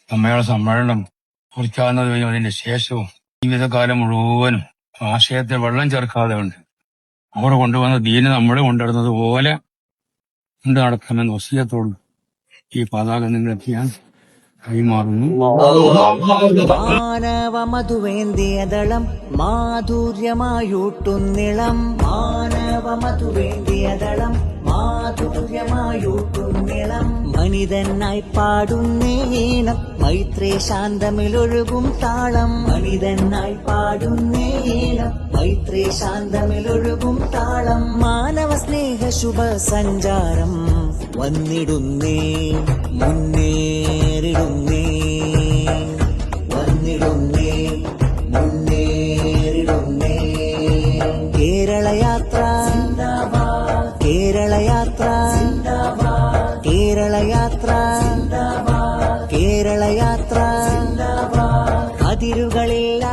സമ്മേളന സമ്മേളനം കുറിക്കാവുന്നതും അതിന്റെ ശേഷവും ജീവിതകാലം മുഴുവനും ആശയത്തിൽ വെള്ളം ചേർക്കാതെ ഉണ്ട് അവിടെ കൊണ്ടുവന്ന ദീന് നമ്മളെ കൊണ്ടുവരുന്നത് പോലെ കൊണ്ട് നടക്കണമെന്ന് വസിയത്തോട് ഈ പതാക നിങ്ങളെത്തിയാൻ കൈമാറുന്നു. മാനവ മധുവേന്തിയതളം മാധുര്യമായൂട്ടുന്നിളം മാനവ മധുവേന്തിയതളം മാധുര്യമായൂട്ടുന്നിളം മനിതനായി പാടുന്നേണം മൈത്രേ ശാന്തമിലൊഴുകും താളം മനിതനായി പാടുന്നേണം മൈത്രേ ശാന്തമിലൊഴുകും താളം മാനവ സ്നേഹ ശുഭ സഞ്ചാരം വന്നിടുന്നേ മുന്നേറിടുന്നേ വന്നിടുന്നേ മുന്നേറിടുന്നേ കേരളയാത്ര കേരളയാത്ര കേരളയാത്ര കേരളയാത്ര അതിരുകളില്ല